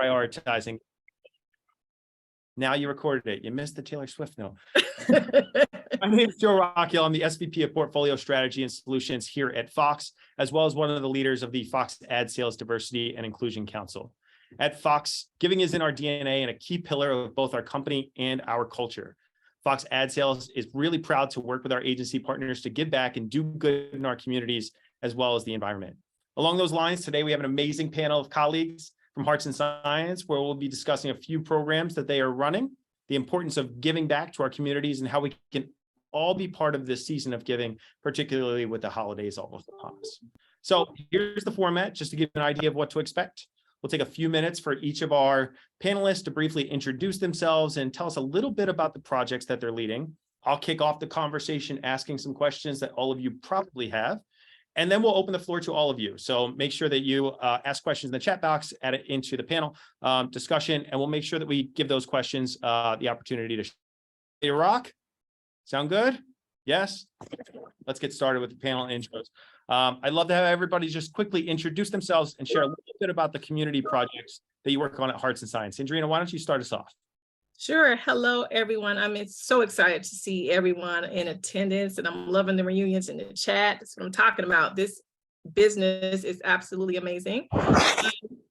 prioritizing. Now you recorded it. You missed the Taylor Swift note. My name is Joe Rockill. I'm the SVP of Portfolio Strategy and Solutions here at Fox, as well as one of the leaders of the Fox Ad Sales Diversity and Inclusion Council. At Fox, giving is in our DNA and a key pillar of both our company and our culture. Fox Ad Sales is really proud to work with our agency partners to give back and do good in our communities, as well as the environment. Along those lines, today we have an amazing panel of colleagues from Hearts and Science, where we'll be discussing a few programs that they are running, the importance of giving back to our communities, and how we can all be part of this season of giving, particularly with the holidays almost upon us. So here's the format, just to give you an idea of what to expect. We'll take a few minutes for each of our panelists to briefly introduce themselves and tell us a little bit about the projects that they're leading. I'll kick off the conversation asking some questions that all of you probably have. And then we'll open the floor to all of you. So make sure that you ask questions in the chat box, add it into the panel discussion, and we'll make sure that we give those questions the opportunity to. Hey, Rock, sound good? Yes? Let's get started with the panel intros. I'd love to have everybody just quickly introduce themselves and share a little bit about the community projects that you work on at Hearts and Science. Andrina, why don't you start us off? Sure. Hello, everyone. I'm so excited to see everyone in attendance, and I'm loving the reunions in the chat. That's what I'm talking about. This business is absolutely amazing. I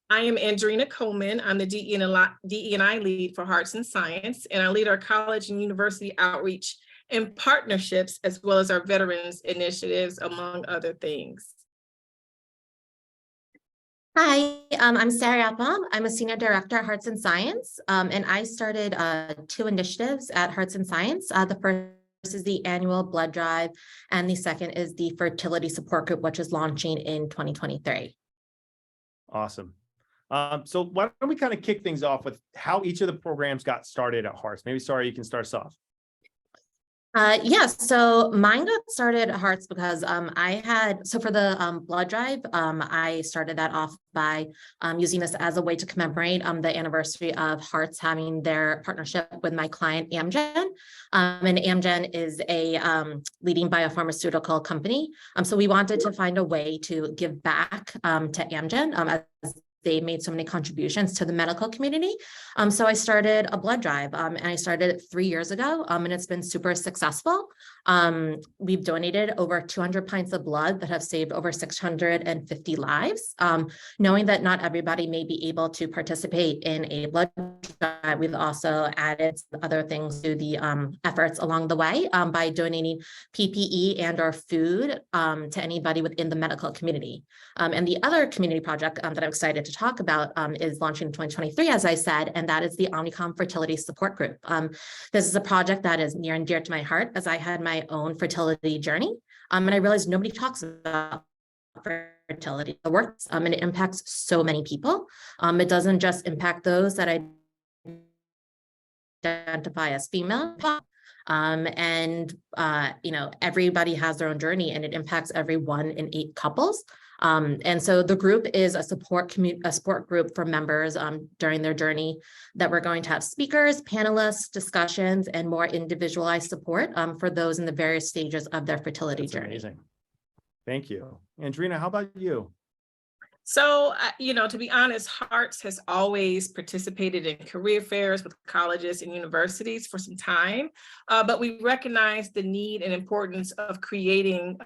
am Andrina Coleman. I'm the DE&I lead for Hearts and Science, and I lead our college and university outreach and partnerships, as well as our veterans initiatives, among other things. Hi, I'm Sarah Appam. I'm a senior director at Hearts and Science, and I started 2 initiatives at Hearts and Science. The first is the annual blood drive, and the second is the fertility support group, which is launching in 2023. Awesome. So why don't we kind of kick things off with how each of the programs got started at Hearts? Maybe, Sarah, you can start us off. Yes, so mine got started at Hearts because for the blood drive, I started that off by using this as a way to commemorate the anniversary of Hearts having their partnership with my client Amgen. And Amgen is a leading biopharmaceutical company. So we wanted to find a way to give back to Amgen as they made so many contributions to the medical community. So I started a blood drive, and I started it 3 years ago, and it's been super successful. We've donated over 200 pints of blood that have saved over 650 lives. Knowing that not everybody may be able to participate in a blood drive, we've also added other things to the efforts along the way by donating PPE and or food to anybody within the medical community. And the other community project that I'm excited to talk about is launching in 2023, as I said, and that is the Omnicom Fertility Support Group. This is a project that is near and dear to my heart, as I had my own fertility journey, and I realized nobody talks about fertility works, and it impacts so many people. It doesn't just impact those that identify as female, everybody has their own journey, and it impacts every 1 in 8 couples. And so the group is a support group for members during their journey, that we're going to have speakers, panelists, discussions, and more individualized support for those in the various stages of their fertility journey. Amazing. Thank you. Andrina, how about you? So, to be honest, Hearts has always participated in career fairs with colleges and universities for some time, but we recognize the need and importance of creating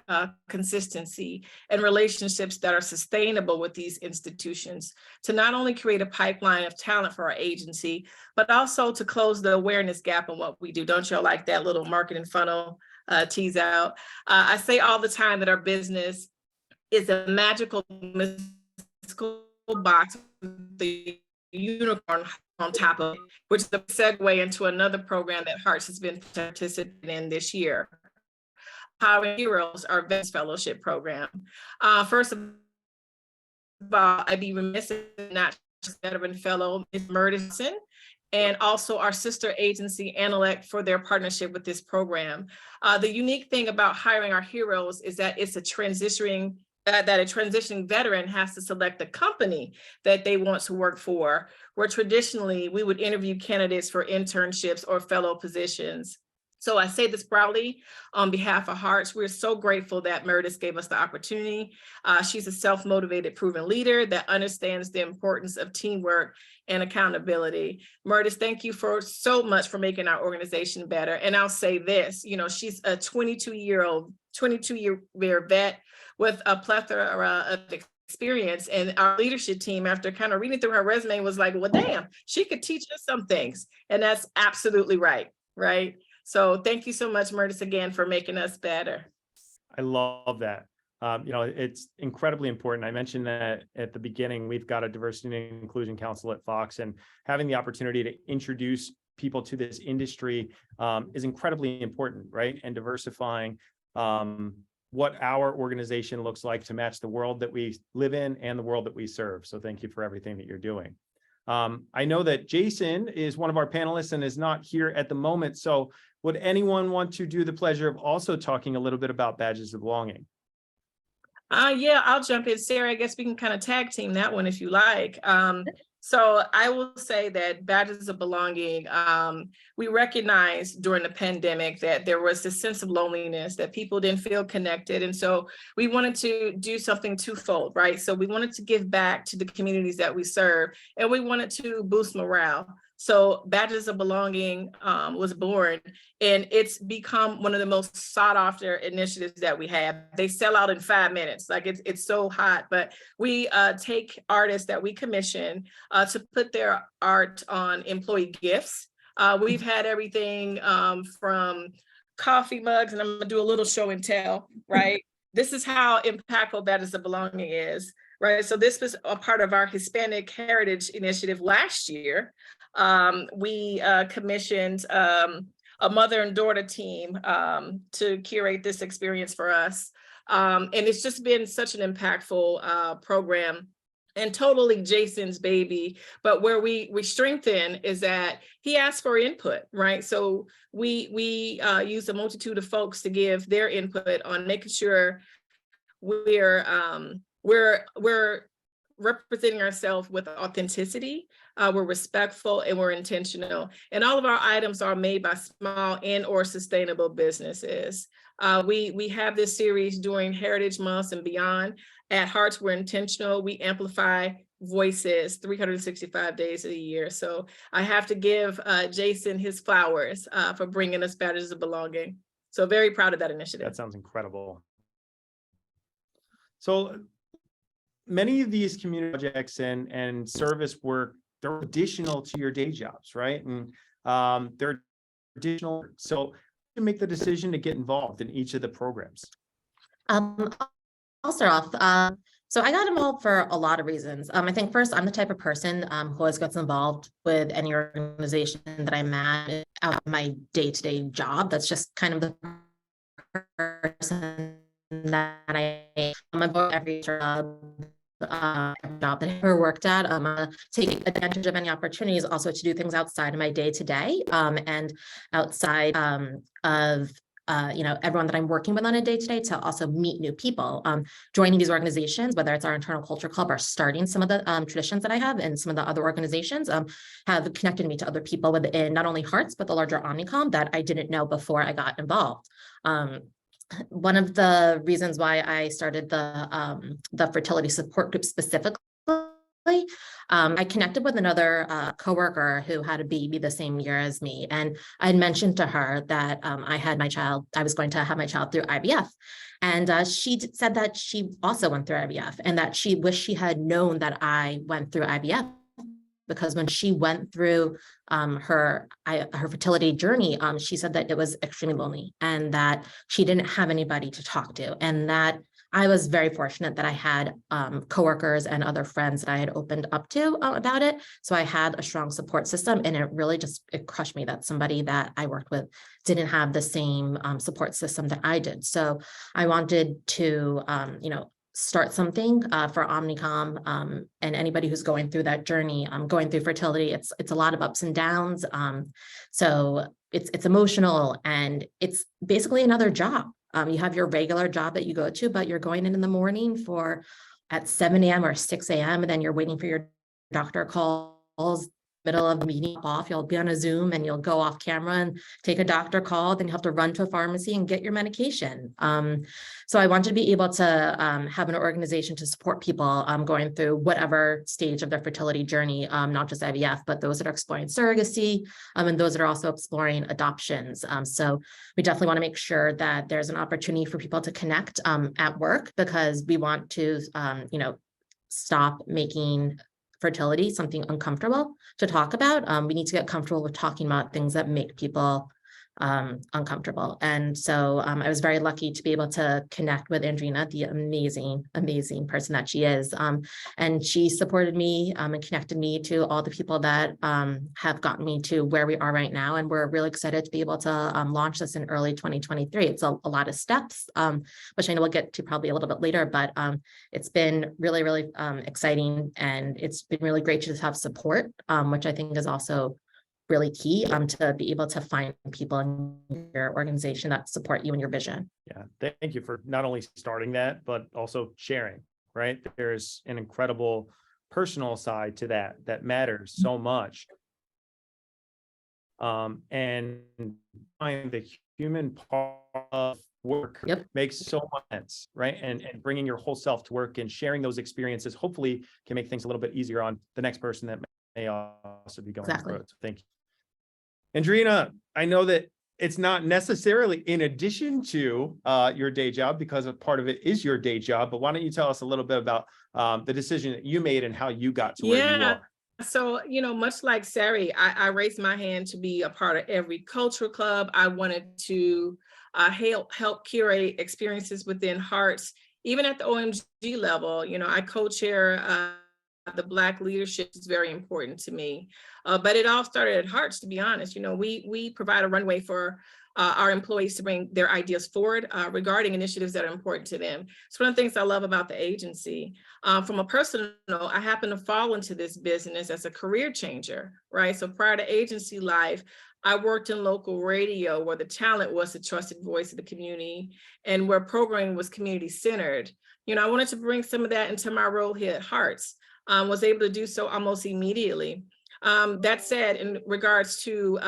consistency and relationships that are sustainable with these institutions to not only create a pipeline of talent for our agency, but also to close the awareness gap in what we do. Don't you like that little marketing funnel tease out? I say all the time that our business is a magical box with the unicorn on top of it, which is a segue into another program that Hearts has been participating in this year. Powering Heroes, our Veterans Fellowship program. First of all, I'd be remiss if not veteran fellow Ms. Murdison, and also our sister agency, Analect, for their partnership with this program. The unique thing about hiring our heroes is that it's a transitioning veteran has to select the company that they want to work for, where traditionally we would interview candidates for internships or fellow positions. So I say this proudly on behalf of Hearts. We're so grateful that Meredith gave us the opportunity. She's a self-motivated, proven leader that understands the importance of teamwork and accountability. Meredith, thank you for so much for making our organization better. And I'll say this, you know, she's a 22-year vet with a plethora of experience, and our leadership team, after kind of reading through her resume, was like, well, damn, she could teach us some things. And that's absolutely right, right? So thank you so much, Meredith, again, for making us better. I love that. You know, it's incredibly important. I mentioned that at the beginning, we've got a diversity and inclusion council at Fox, and having the opportunity to introduce people to this industry is incredibly important, right? And diversifying what our organization looks like to match the world that we live in and the world that we serve. So thank you for everything that you're doing. I know that Jason is one of our panelists and is not here at the moment. So would anyone want to do the pleasure of also talking a little bit about badges of belonging? Yeah, I'll jump in, Sarah. I guess we can kind of tag team that one if you like. So I will say that badges of belonging, we recognized during the pandemic that there was this sense of loneliness, that people didn't feel connected. And so we wanted to do something twofold, right? So we wanted to give back to the communities that we serve, and we wanted to boost morale. So Badges of Belonging was born, and it's become one of the most sought after initiatives that we have. They sell out in 5 minutes, like it's so hot, but we take artists that we commission to put their art on employee gifts. We've had everything from coffee mugs, and I'm gonna do a little show and tell, right? This is how impactful Badges of Belonging is, right? So this was a part of our Hispanic Heritage Initiative last year. We commissioned a mother and daughter team to curate this experience for us. And it's just been such an impactful program, and totally Jason's baby. But where we strengthen is that he asked for input, right? So we use a multitude of folks to give their input on making sure we're representing ourselves with authenticity, we're respectful, and we're intentional. And all of our items are made by small and or sustainable businesses. We have this series during Heritage Months and beyond. At Hearts, we're intentional. We amplify voices 365 days of the year. So I have to give Jason his flowers for bringing us Badges of Belonging. So very proud of that initiative. That sounds incredible. So many of these community projects and service work, they're additional to your day jobs, right? And they're additional. So you make the decision to get involved in each of the programs. I'll start off. So I got involved for a lot of reasons. I think first, I'm the type of person who always gets involved with any organization that I'm at out of my day-to-day job. That's just kind of the person that I am. About every job that I ever worked at, taking advantage of any opportunities also to do things outside of my day-to-day and outside of everyone that I'm working with on a day-to-day to also meet new people. Joining these organizations, whether it's our internal culture club or starting some of the traditions that I have and some of the other organizations have connected me to other people within not only Hearts, but the larger Omnicom that I didn't know before I got involved. One of the reasons why I started the fertility support group specifically, I connected with another coworker who had a baby the same year as me. And I had mentioned to her that I was going to have my child through IVF. And she said that she also went through IVF and that she wished she had known that I went through IVF, because when she went through her fertility journey, she said that it was extremely lonely and that she didn't have anybody to talk to, and that I was very fortunate that I had coworkers and other friends that I had opened up to about it. So I had a strong support system, and it crushed me that somebody that I worked with didn't have the same support system that I did. So I wanted to, start something for Omnicom and anybody who's going through that journey, going through fertility. It's a lot of ups and downs. So it's emotional, and it's basically another job. You have your regular job that you go to, but you're going in the morning at 7 a.m. or 6 a.m. and then you're waiting for your doctor calls middle of a meeting off, you'll be on a Zoom and you'll go off camera and take a doctor call, then you have to run to a pharmacy and get your medication. So I wanted to be able to have an organization to support people going through whatever stage of their fertility journey, not just IVF, but those that are exploring surrogacy and those that are also exploring adoptions. So we definitely want to make sure that there's an opportunity for people to connect at work, because we want to, stop making fertility something uncomfortable to talk about. We need to get comfortable with talking about things that make people uncomfortable. And so I was very lucky to be able to connect with Andrina, the amazing person that she is. And she supported me and connected me to all the people that have gotten me to where we are right now. And we're really excited to be able to launch this in early 2023. It's a lot of steps, which I know we'll get to probably a little bit later, but it's been really, really exciting. And it's been really great to just have support, which I think is also really key to be able to find people in your organization that support you and your vision. Yeah, thank you for not only starting that, but also sharing, right? There's an incredible personal side to that matters so much. And the human part of work makes so much sense, right? And bringing your whole self to work and sharing those experiences hopefully can make things a little bit easier on the next person that may also be going through it. So thank you. Andrina, I know that it's not necessarily in addition to your day job, because a part of it is your day job, but why don't you tell us a little bit about the decision that you made and how you got to where you are? So, much like Sari, I raised my hand to be a part of every cultural club. I wanted to help curate experiences within Hearts, even at the OMG level. I co-chair the Black leadership is very important to me. But it all started at Hearts, to be honest. We provide a runway for our employees to bring their ideas forward regarding initiatives that are important to them. It's one of the things I love about the agency. From a personal note, I happen to fall into this business as a career changer, right? So prior to agency life, I worked in local radio where the talent was the trusted voice of the community and where programming was community centered. I wanted to bring some of that into my role here at Hearts. Was able to do so almost immediately. That said, in regards to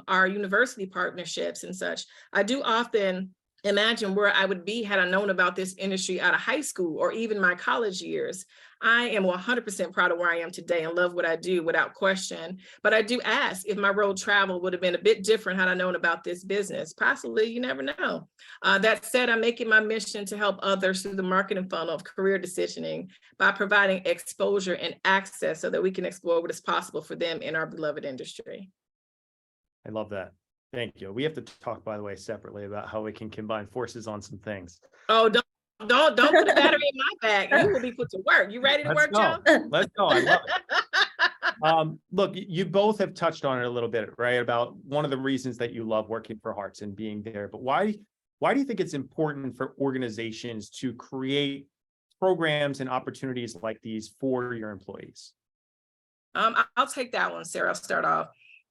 our university partnerships and such, I do often imagine where I would be had I known about this industry out of high school or even my college years. I am 100% proud of where I am today and love what I do without question. But I do ask if my road travel would have been a bit different had I known about this business. Possibly, you never know. That said, I'm making my mission to help others through the marketing funnel of career decisioning by providing exposure and access so that we can explore what is possible for them in our beloved industry. I love that. Thank you. We have to talk, by the way, separately about how we can combine forces on some things. Oh, don't put a battery in my bag. You will be put to work. You ready to work, Joe? Let's go. I love it. Look, you both have touched on it a little bit, right? About one of the reasons that you love working for Hearts and being there. But why do you think it's important for organizations to create programs and opportunities like these for your employees? I'll take that one, Sarah. I'll start off.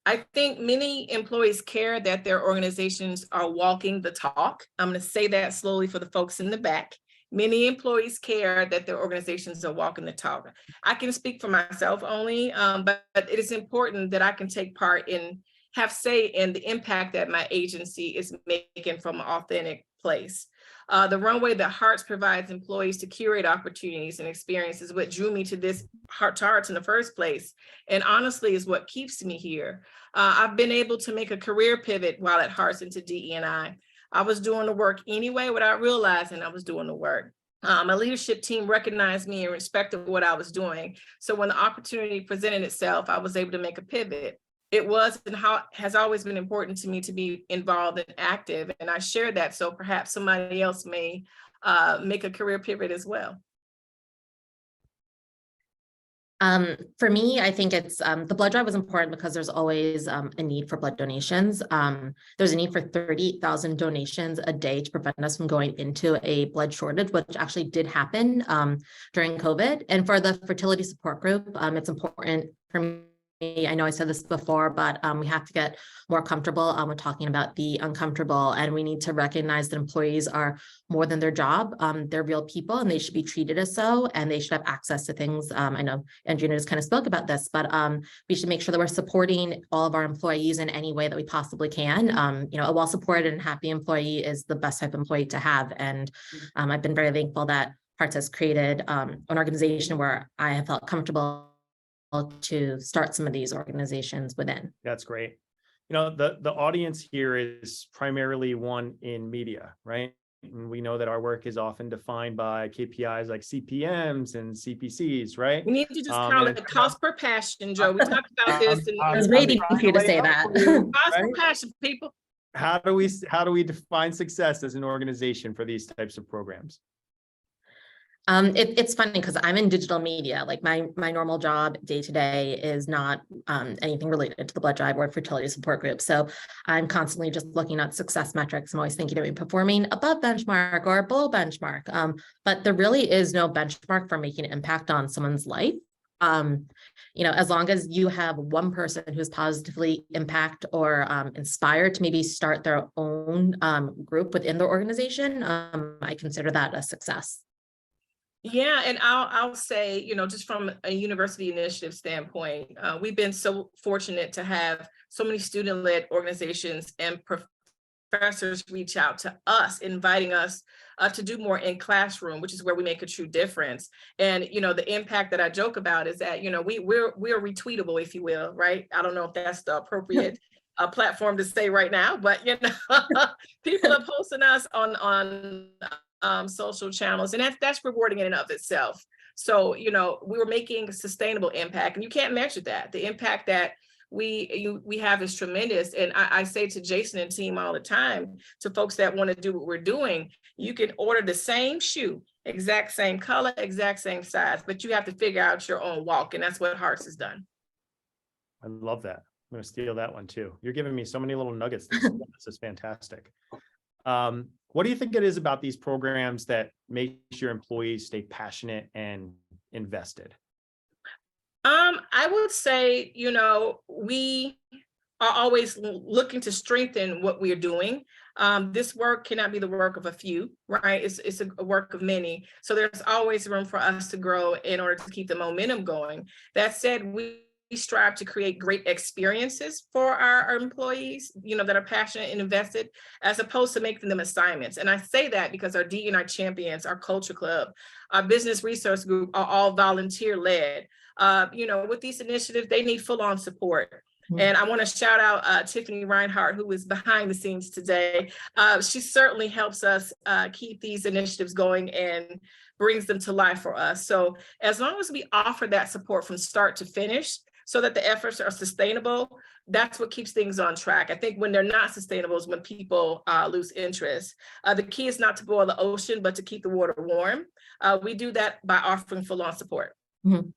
I think many employees care that their organizations are walking the talk. I'm going to say that slowly for the folks in the back. Many employees care that their organizations are walking the talk. I can speak for myself only, but it is important that I can take part in, have say in the impact that my agency is making from an authentic place. The runway that Hearts provides employees to curate opportunities and experiences what drew me to this Hearts in the first place, and honestly is what keeps me here. I've been able to make a career pivot while at Hearts into DE&I. I was doing the work anyway without realizing I was doing the work. My leadership team recognized me and respected what I was doing. So when the opportunity presented itself, I was able to make a pivot. It was and has always been important to me to be involved and active. And I share that. So perhaps somebody else may make a career pivot as well. For me, I think it's the blood drive was important because there's always a need for blood donations. There's a need for 38,000 donations a day to prevent us from going into a blood shortage, which actually did happen during COVID. And for the fertility support group, it's important for I know I said this before, but we have to get more comfortable with talking about the uncomfortable, and we need to recognize that employees are more than their job. They're real people and they should be treated as so, and they should have access to things. I know Andrea just kind of spoke about this, but we should make sure that we're supporting all of our employees in any way that we possibly can. A well-supported and happy employee is the best type of employee to have. And I've been very thankful that Hearts has created an organization where I have felt comfortable to start some of these organizations within. That's great. The audience here is primarily one in media, right? And we know that our work is often defined by KPIs like CPMs and CPCs, right? We need to just call it cost per passion, Joe. We talked about this. I was waiting for you to say that. Cost per passion, people. How do we define success as an organization for these types of programs? It's funny because I'm in digital media. Like my normal job day to day is not anything related to the blood drive or fertility support group. So I'm constantly just looking at success metrics. I'm always thinking, are we performing above benchmark or below benchmark? But there really is no benchmark for making an impact on someone's life. As long as you have one person who's positively impact or inspired to maybe start their own group within their organization, I consider that a success. Yeah, and I'll say, just from a university initiative standpoint, we've been so fortunate to have so many student-led organizations and professors reach out to us, inviting us to do more in classroom, which is where we make a true difference. And the impact that I joke about is that we're retweetable, if you will, right? I don't know if that's the appropriate platform to say right now, but people are posting us on social channels, and that's rewarding in and of itself. So we were making sustainable impact, and you can't measure that. The impact that we have is tremendous. And I say to Jason and team all the time, to folks that want to do what we're doing, you can order the same shoe, exact same color, exact same size, but you have to figure out your own walk, and that's what Hearts has done. I love that. I'm going to steal that one too. You're giving me so many little nuggets. This is fantastic. What do you think it is about these programs that makes your employees stay passionate and invested? I would say, we are always looking to strengthen what we're doing. This work cannot be the work of a few, right? It's a work of many. So there's always room for us to grow in order to keep the momentum going. That said, we strive to create great experiences for our employees, that are passionate and invested, as opposed to making them assignments. And I say that because our D&I champions, our culture club, our business resource group are all volunteer led. With these initiatives, they need full on support. And I want to shout out Tiffany Reinhardt, who is behind the scenes today. She certainly helps us keep these initiatives going and brings them to life for us. So as long as we offer that support from start to finish, so that the efforts are sustainable, that's what keeps things on track. I think when they're not sustainable is when people lose interest. The key is not to boil the ocean, but to keep the water warm. We do that by offering full-on support. Mm-hmm.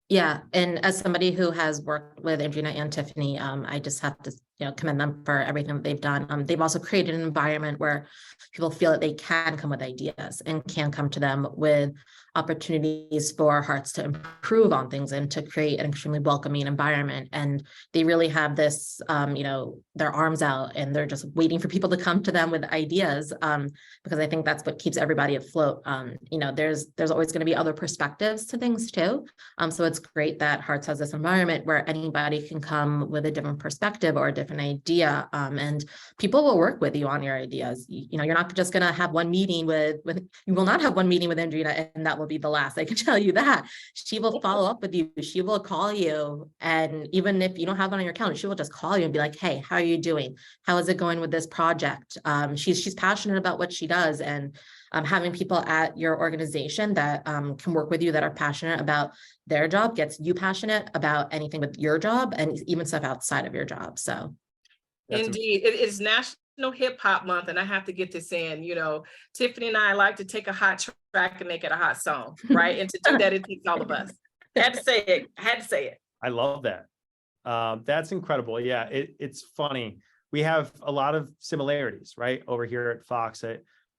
Yeah, and as somebody who has worked with Andrea and Tiffany, I just have to commend them for everything that they've done. They've also created an environment where people feel that they can come with ideas and can come to them with opportunities for Hearts to improve on things and to create an extremely welcoming environment. And they really have this, their arms out, and they're just waiting for people to come to them with ideas, because I think that's what keeps everybody afloat. There's always going to be other perspectives to things too. So it's great that Hearts has this environment where anybody can come with a different perspective or a different idea, and people will work with you on your ideas. You're not just going to have one meeting you will not have one meeting with Andrea and that will be the last. I can tell you that. She will follow up with you. She will call you, and even if you don't have it on your calendar, she will just call you and be like, hey, how are you doing? How is it going with this project? She's passionate about what she does, and having people at your organization that can work with you, that are passionate about their job, gets you passionate about anything with your job and even stuff outside of your job. So indeed, it is National Hip Hop Month, and I have to get this in. Tiffany and I like to take a hot track and make it a hot song, right? And to do that, it takes all of us. I had to say it. I love that. That's incredible. Yeah, it's funny. We have a lot of similarities, right, over here at Fox.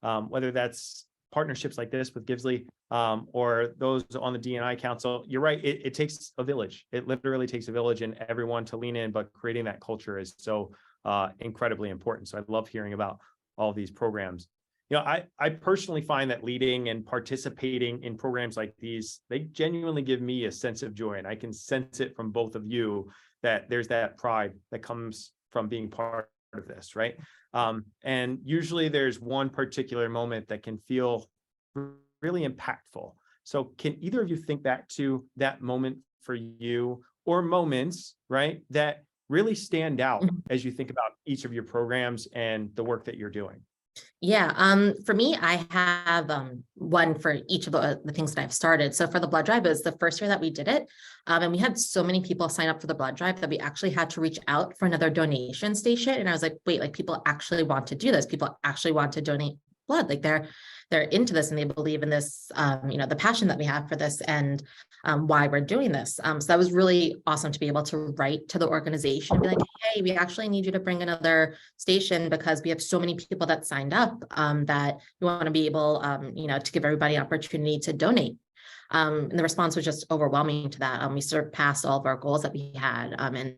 Whether that's partnerships like this with Givesley, or those on the D&I Council, you're right. It takes a village. It literally takes a village and everyone to lean in, but creating that culture is so incredibly important. So I love hearing about all of these programs. You know, I personally find that leading and participating in programs like these, they genuinely give me a sense of joy, and I can sense it from both of you that there's that pride that comes from being part of this, right? And usually there's one particular moment that can feel really impactful. So can either of you think back to that moment for you, or moments, right, that really stand out as you think about each of your programs and the work that you're doing? Yeah, for me, I have one for each of the things that I've started. So for the blood drive, it was the first year that we did it. And we had so many people sign up for the blood drive that we actually had to reach out for another donation station. And I was like, wait, like people actually want to do this. People actually want to donate blood. Like they're into this and they believe in this, the passion that we have for this and why we're doing this. So that was really awesome to be able to write to the organization and be like, hey, we actually need you to bring another station because we have so many people that signed up that we want to be able, to give everybody an opportunity to donate. And the response was just overwhelming to that. We surpassed all of our goals that we had. And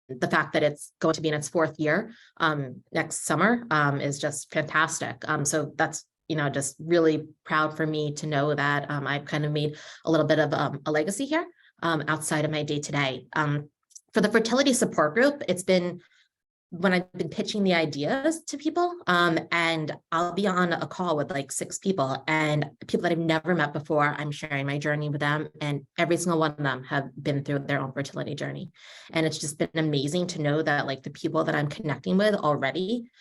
the fact that it's going to be in its 4th year next summer is just fantastic. So that's, just really proud for me to know that I've kind of made a little bit of a legacy here outside of my day-to-day. For the fertility support group, it's been when I've been pitching the ideas to people, and I'll be on a call with like 6 people and people that I've never met before. I'm sharing my journey with them, and every single one of them have been through their own fertility journey. And it's just been amazing to know that like the people that I'm connecting with already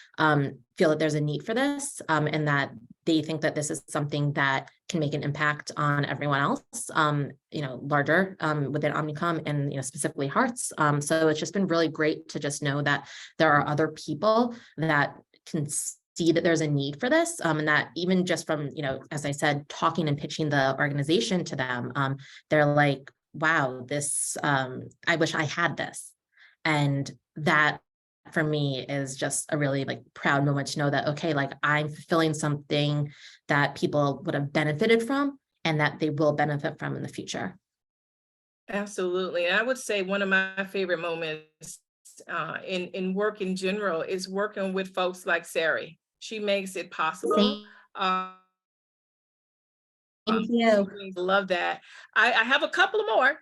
feel that there's a need for this, and that they think that this is something that can make an impact on everyone else, larger within Omnicom and, specifically Hearts. So it's just been really great to just know that there are other people that can see that there's a need for this, and that even just from, as I said, talking and pitching the organization to them, they're like, wow, this, I wish I had this. And that for me is just a really like proud moment to know that, okay, like I'm fulfilling something that people would have benefited from and that they will benefit from in the future. Absolutely. And I would say one of my favorite moments in work in general is working with folks like Sari. She makes it possible. Thank you. Love that. I have a couple of more.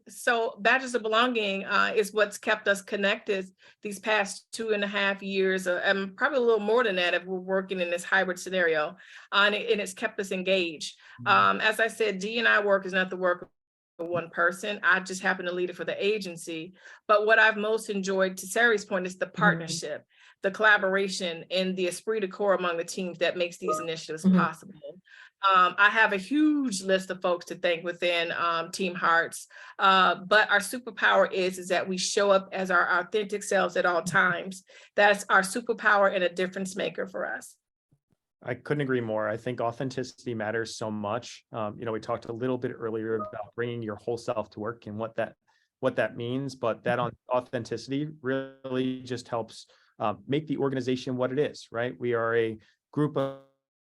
So Badges of Belonging is what's kept us connected these past 2.5 years, and probably a little more than that if we're working in this hybrid scenario, and it's kept us engaged. As I said, D&I work is not the work of one person. I just happen to lead it for the agency. But what I've most enjoyed, to Sari's point, is the partnership, the collaboration, and the esprit de corps among the teams that makes these initiatives possible. I have a huge list of folks to thank within Team Hearts, but our superpower is that we show up as our authentic selves at all times. That's our superpower and a difference maker for us. I couldn't agree more. I think authenticity matters so much. We talked a little bit earlier about bringing your whole self to work and what that means, but that authenticity really just helps make the organization what it is, right? We are a group of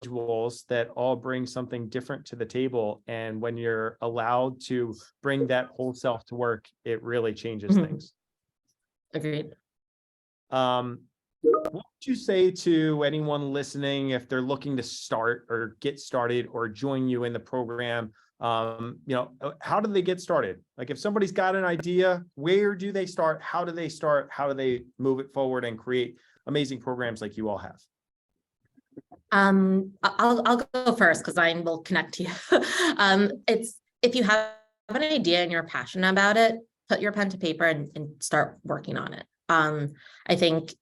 individuals that all bring something different to the table, and when you're allowed to bring that whole self to work, it really changes things. Agreed. What would you say to anyone listening if they're looking to start or get started or join you in the program? How do they get started? Like if somebody's got an idea, where do they start? How do they start? How do they move it forward and create amazing programs like you all have? I'll go first because I will connect to you. It's if you have an idea and you're passionate about it, put your pen to paper and start working on it. I think,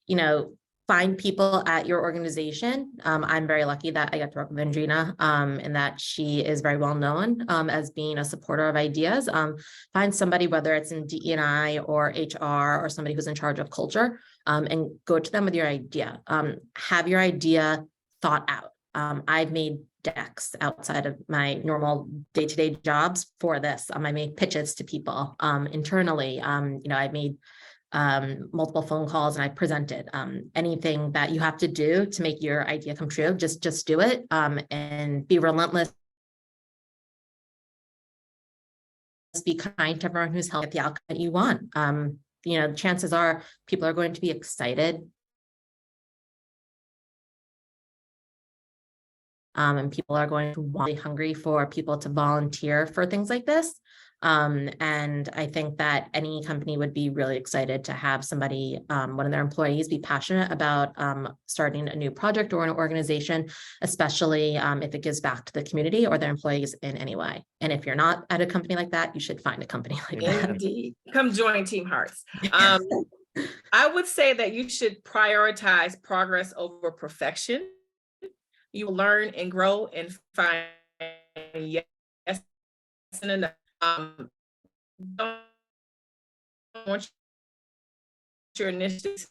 find people at your organization. I'm very lucky that I got to work with Andrina, and that she is very well known as being a supporter of ideas. Find somebody, whether it's in DE&I or HR or somebody who's in charge of culture, and go to them with your idea. Have your idea thought out. I've made decks outside of my normal day-to-day jobs for this. I made pitches to people internally. I've made multiple phone calls, and I presented anything that you have to do to make your idea come true. Just do it, and be relentless. Be kind to everyone who's helped get the outcome that you want. Chances are people are going to be excited. And people are going to be hungry for people to volunteer for things like this. And I think that any company would be really excited to have somebody, one of their employees, be passionate about starting a new project or an organization, especially if it gives back to the community or their employees in any way. And if you're not at a company like that, you should find a company like that. Indeed. Come join Team Hearts. I would say that you should prioritize progress over perfection. You will learn and grow and find yes and enough. Don't want your initiatives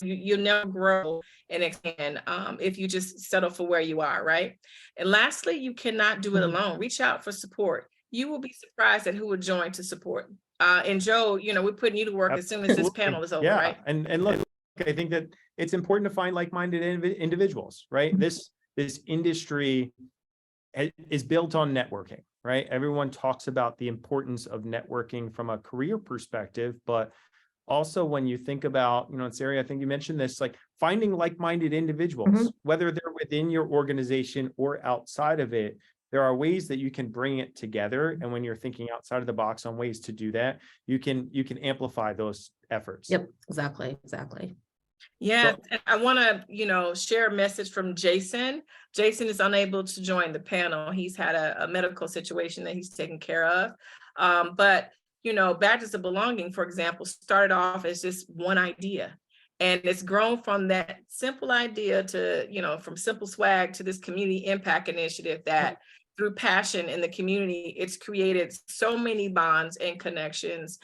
you'll never grow and expand if you just settle for where you are, right? And lastly, you cannot do it alone. Reach out for support. You will be surprised at who will join to support. And Joe, we're putting you to work as soon as this panel is over, right? And look, I think that it's important to find like-minded individuals, right? This industry is built on networking, right? Everyone talks about the importance of networking from a career perspective, but also when you think about, Sari, I think you mentioned this, like finding like-minded individuals, whether they're within your organization or outside of it, there are ways that you can bring it together. And when you're thinking outside of the box on ways to do that, you can amplify those efforts. Yep, exactly. Yeah, and I want to, share a message from Jason. Jason is unable to join the panel. He's had a medical situation that he's taken care of. But Badges of Belonging, for example, started off as just one idea. And it's grown from that simple idea to, from simple swag to this community impact initiative that through passion in the community, it's created so many bonds and connections.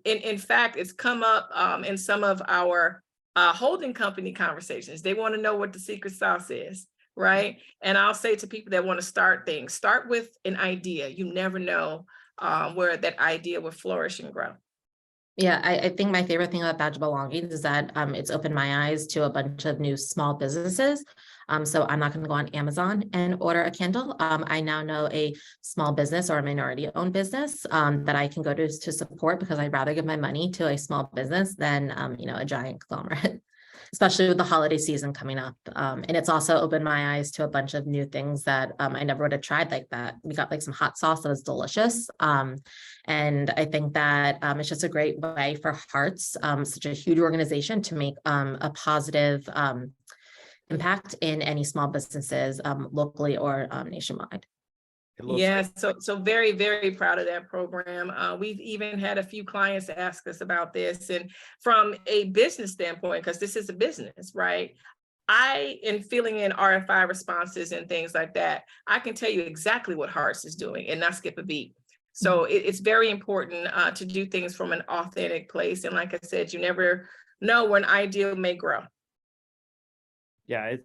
In fact, it's come up in some of our holding company conversations. They want to know what the secret sauce is, right? And I'll say to people that want to start things, start with an idea. You never know where that idea will flourish and grow. Yeah, I think my favorite thing about Badge of Belonging is that it's opened my eyes to a bunch of new small businesses. So I'm not going to go on Amazon and order a candle. I now know a small business or a minority-owned business that I can go to support, because I'd rather give my money to a small business than a giant conglomerate, especially with the holiday season coming up. And it's also opened my eyes to a bunch of new things that I never would have tried like that. We got like some hot sauce that was delicious. And I think that it's just a great way for Hearts, such a huge organization, to make a positive impact in any small businesses locally or nationwide. Yeah, so very, very proud of that program. We've even had a few clients ask us about this, and from a business standpoint, because this is a business, right? In filling in RFI responses and things like that, I can tell you exactly what Hearts is doing and not skip a beat. So it's very important to do things from an authentic place. And like I said, you never know when idea may grow. Yeah,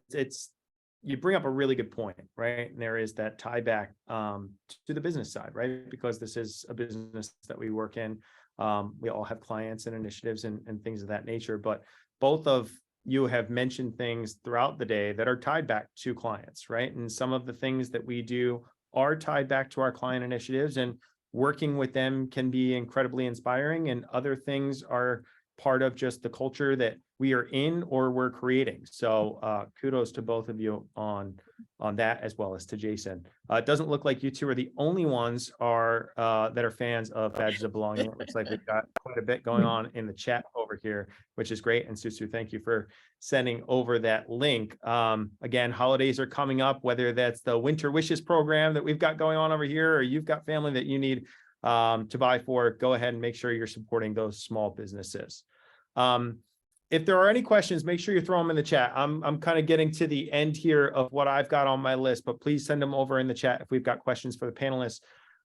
you bring up a really good point, right? And there is that tie back to the business side, right? Because this is a business that we work in. We all have clients and initiatives and things of that nature, but both of you have mentioned things throughout the day that are tied back to clients, right? And some of the things that we do are tied back to our client initiatives, and working with them can be incredibly inspiring, and other things are part of just the culture that we are in or we're creating. So kudos to both of you on that, as well as to Jason. It doesn't look like you two are the only ones that are fans of Badges of Belonging. It looks like we've got quite a bit going on in the chat over here, which is great. And Susu, thank you for sending over that link. Again, holidays are coming up, whether that's the Winter Wishes program that we've got going on over here, or you've got family that you need to buy for, go ahead and make sure you're supporting those small businesses. If there are any questions, make sure you throw them in the chat. I'm kind of getting to the end here of what I've got on my list, but please send them over in the chat if we've got questions for the panelists.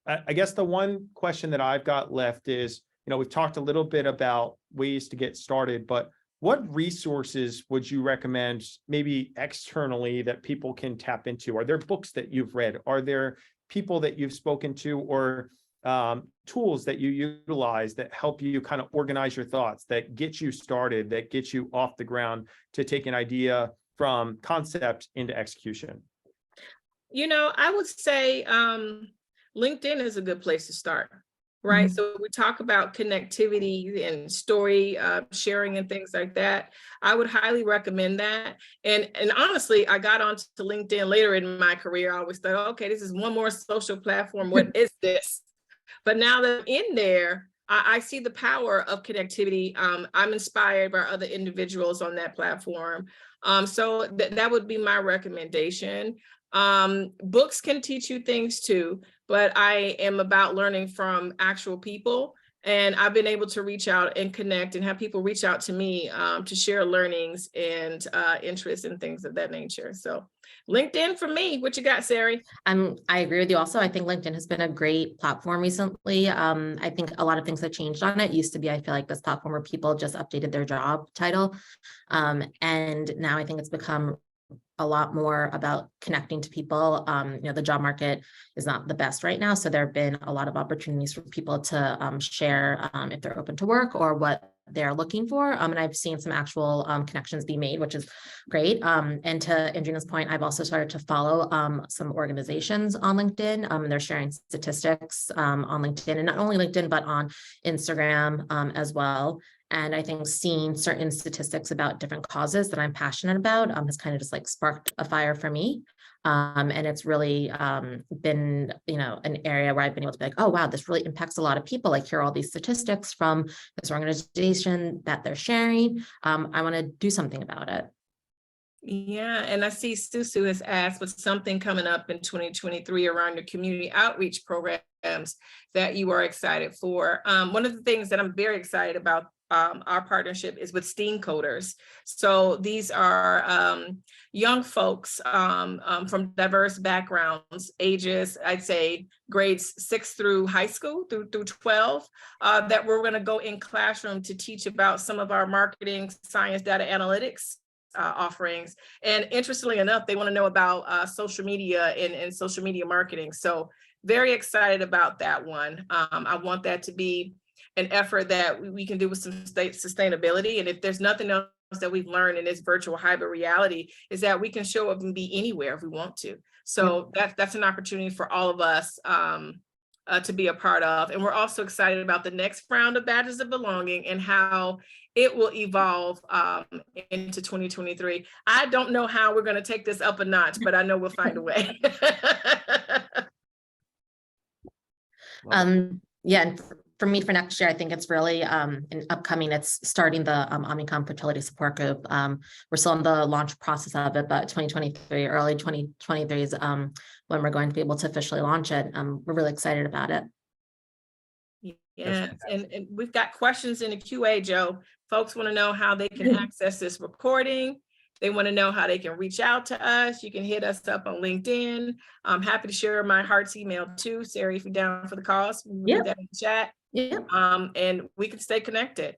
I guess the one question that I've got left is, we've talked a little bit about ways to get started, but what resources would you recommend maybe externally that people can tap into? Are there books that you've read? Are there people that you've spoken to, or tools that you utilize that help you kind of organize your thoughts, that get you started, that get you off the ground to take an idea from concept into execution? I would say LinkedIn is a good place to start, right? So we talk about connectivity and story sharing and things like that. I would highly recommend that. And honestly, I got onto LinkedIn later in my career. I always thought, okay, this is one more social platform. What is this? But now that I'm in there, I see the power of connectivity. I'm inspired by other individuals on that platform. So that would be my recommendation. Books can teach you things too, but I am about learning from actual people. And I've been able to reach out and connect and have people reach out to me to share learnings and interests and things of that nature. So LinkedIn for me. What you got, Sari? I agree with you also. I think LinkedIn has been a great platform recently. I think a lot of things have changed on it. Used to be, I feel like, this platform where people just updated their job title. And now I think it's become a lot more about connecting to people. The job market is not the best right now. So there have been a lot of opportunities for people to share if they're open to work or what they're looking for. And I've seen some actual connections be made, which is great. And to Andrina's point, I've also started to follow some organizations on LinkedIn. They're sharing statistics on LinkedIn, and not only LinkedIn, but on Instagram as well. And I think seeing certain statistics about different causes that I'm passionate about has kind of just like sparked a fire for me. And it's really been, an area where I've been able to be like, oh, wow, this really impacts a lot of people. Like, here are all these statistics from this organization that they're sharing. I want to do something about it. Yeah, and I see Susu has asked with something coming up in 2023 around your community outreach programs that you are excited for. One of the things that I'm very excited about our partnership is with STEAM coders. So these are young folks from diverse backgrounds, ages, I'd say grades 6 through high school, through 12, that we're going to go in classroom to teach about some of our marketing, science, data analytics offerings. And interestingly enough, they want to know about social media and social media marketing. So very excited about that one. I want that to be an effort that we can do with some sustainability. And if there's nothing else that we've learned in this virtual hybrid reality, is that we can show up and be anywhere if we want to. So that's an opportunity for all of us to be a part of. And we're also excited about the next round of Badges of Belonging and how it will evolve into 2023. I don't know how we're going to take this up a notch, but I know we'll find a way. Yeah, and for me, for next year, I think it's really upcoming. It's starting the Omnicom Fertility Support Group. We're still in the launch process of it, but 2023, early 2023 is when we're going to be able to officially launch it. We're really excited about it. Yeah, and we've got questions in the QA, Joe. Folks want to know how they can access this recording. They want to know how they can reach out to us. You can hit us up on LinkedIn. I'm happy to share my Hearts email too. Sari, if you're down for the cause, we'll put that in the chat. Yeah. And we can stay connected.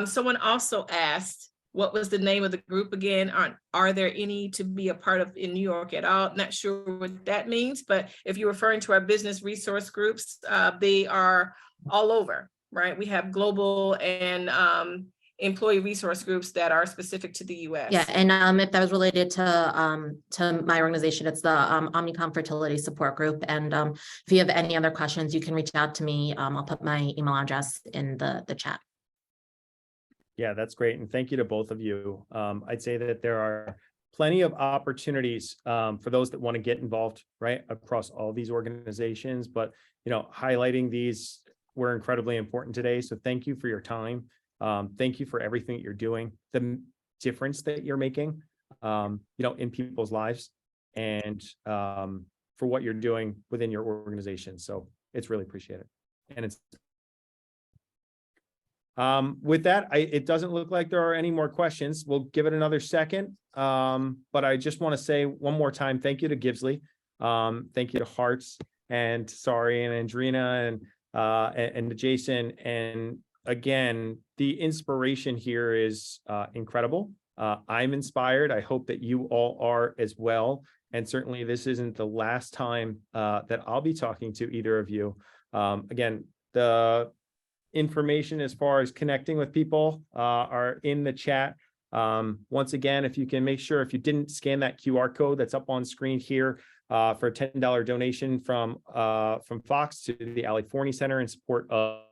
Someone also asked, what was the name of the group again? Are there any to be a part of in New York at all? Not sure what that means, but if you're referring to our business resource groups, they are all over, right? We have global and employee resource groups that are specific to the US. Yeah, and if that was related to my organization, it's the Omnicom Fertility Support Group. And if you have any other questions, you can reach out to me. I'll put my email address in the chat. Yeah, that's great. And thank you to both of you. I'd say that there are plenty of opportunities for those that want to get involved, right, across all these organizations. But, highlighting these were incredibly important today. So thank you for your time. Thank you for everything that you're doing, the difference that you're making, in people's lives, and for what you're doing within your organization. So it's really appreciated. And it's with that, it doesn't look like there are any more questions. We'll give it another second. But I just want to say one more time, thank you to Gibbsley. Thank you to Hearts and Sari and Andrina and to Jason. And again, the inspiration here is incredible. I'm inspired. I hope that you all are as well. And certainly this isn't the last time that I'll be talking to either of you. Again, the information as far as connecting with people are in the chat. Once again, if you can make sure, if you didn't scan that QR code that's up on screen here for a $10 donation from Fox to the Ali Forney Center in support of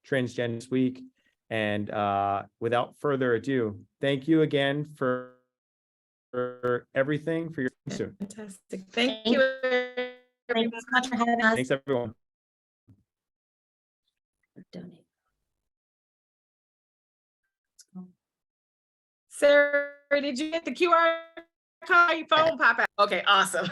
Transgender this week. And without further ado, thank you again for everything, for your soon. Fantastic. Thank you. Thanks so much for having us. Thanks, everyone. Donate. Sarah, did you get the QR code? Your phone pop out? Okay, awesome.